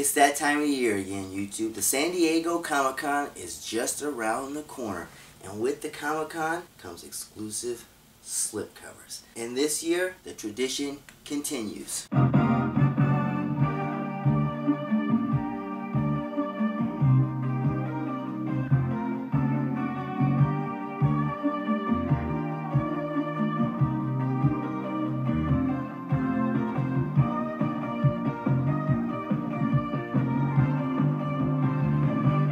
It's that time of year again, YouTube. The San Diego Comic-Con is just around the corner. And with the Comic-Con comes exclusive slipcovers. And this year, the tradition continues.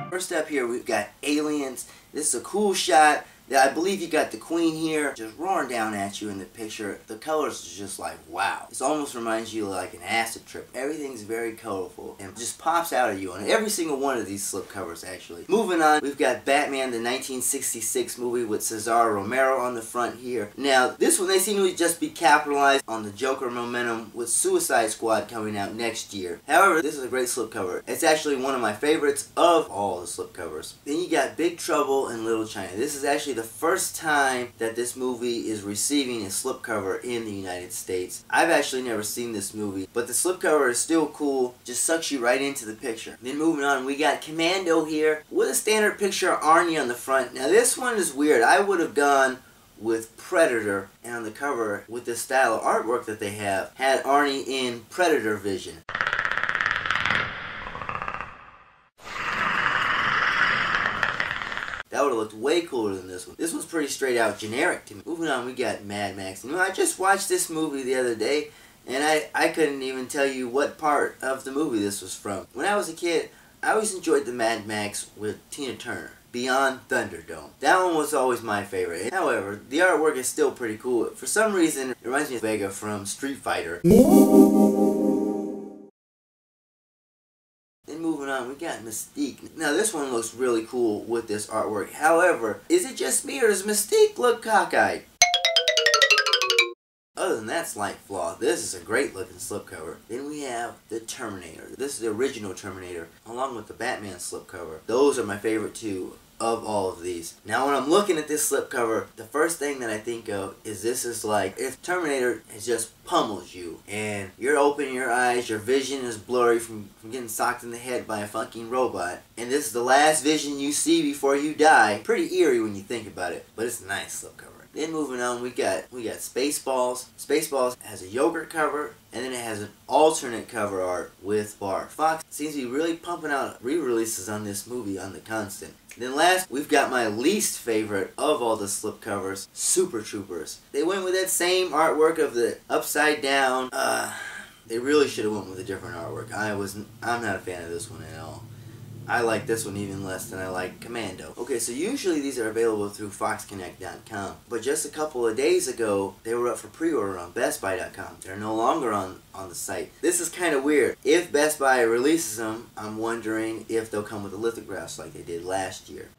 First up here, we've got Aliens. This is a cool shot. I believe you got the Queen here just roaring down at you in the picture. The colors are just like, wow. This almost reminds you of like an acid trip. Everything's very colorful and just pops out at you on every single one of these slipcovers, actually. Moving on, we've got Batman, the 1966 movie with Cesar Romero on the front here. Now, this one, they seem to just be capitalized on the Joker momentum with Suicide Squad coming out next year. However, this is a great slipcover. It's actually one of my favorites of all the slipcovers. Then you got Big Trouble in Little China. This is actually the first time that this movie is receiving a slipcover in the United States. I've actually never seen this movie, but the slipcover is still cool. Just sucks you right into the picture. Then moving on, we got Commando here with a standard picture of Arnie on the front. Now this one is weird. I would have gone with Predator, and on the cover with this style of artwork that they have, had Arnie in Predator vision. That would have looked way cooler than this one. This one's pretty straight out generic to me. Moving on, we got Mad Max. You know, I just watched this movie the other day, and I couldn't even tell you what part of the movie this was from. When I was a kid, I always enjoyed the Mad Max with Tina Turner, Beyond Thunderdome. That one was always my favorite. However, the artwork is still pretty cool. For some reason, it reminds me of Vega from Street Fighter. Then moving on, we got Mystique. Now this one looks really cool with this artwork. However, is it just me or does Mystique look cockeyed? Other than that slight flaw, this is a great looking slipcover. Then we have the Terminator. This is the original Terminator, along with the Batman slipcover. Those are my favorite two of all of these. Now when I'm looking at this slipcover, the first thing that I think of is this is like if Terminator has just pummels you and you're opening your eyes, your vision is blurry from getting socked in the head by a fucking robot, and this is the last vision you see before you die. Pretty eerie when you think about it, but it's a nice slipcover. Then moving on, we got Spaceballs. Spaceballs has a yogurt cover, and then it has an alternate cover art with Bart. Fox seems to be really pumping out re-releases on this movie on the constant. Then last, we've got my least favorite of all the slipcovers, Super Troopers. They went with that same artwork of the upside down. They really should have went with a different artwork. I'm not a fan of this one at all. I like this one even less than I like Commando. Okay, so usually these are available through foxconnect.com, but just a couple of days ago, they were up for pre-order on bestbuy.com. They're no longer on the site. This is kind of weird. If Best Buy releases them, I'm wondering if they'll come with the lithographs like they did last year.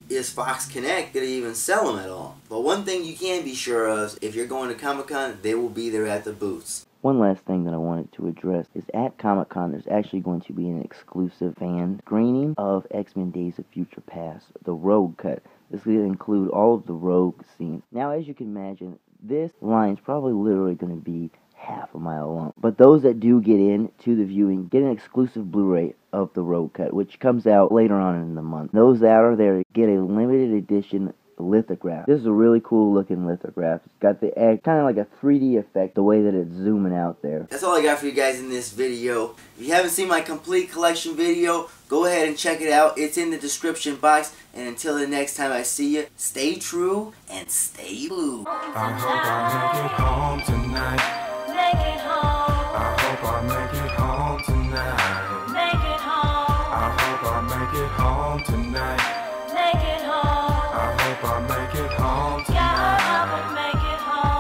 Is Fox Connect going to even sell them at all? But one thing you can be sure of, if you're going to Comic-Con, they will be there at the booths. One last thing that I wanted to address is at Comic-Con there's actually going to be an exclusive fan screening of X-Men Days of Future Past, the Rogue cut. This is going to include all of the Rogue scenes. Now, as you can imagine, this line's probably literally going to be half a mile long. But those that do get in to the viewing get an exclusive Blu-ray of the Rogue cut, which comes out later on in the month. Those that are there get a limited edition lithograph. This is a really cool looking lithograph. It's got the kind of like a 3D effect, the way that it's zooming out there. That's all I got for you guys in this video. If you haven't seen my complete collection video, go ahead and check it out. It's in the description box. And until the next time I see you, stay true and stay blue. I hope I make it home tonight. I hope I make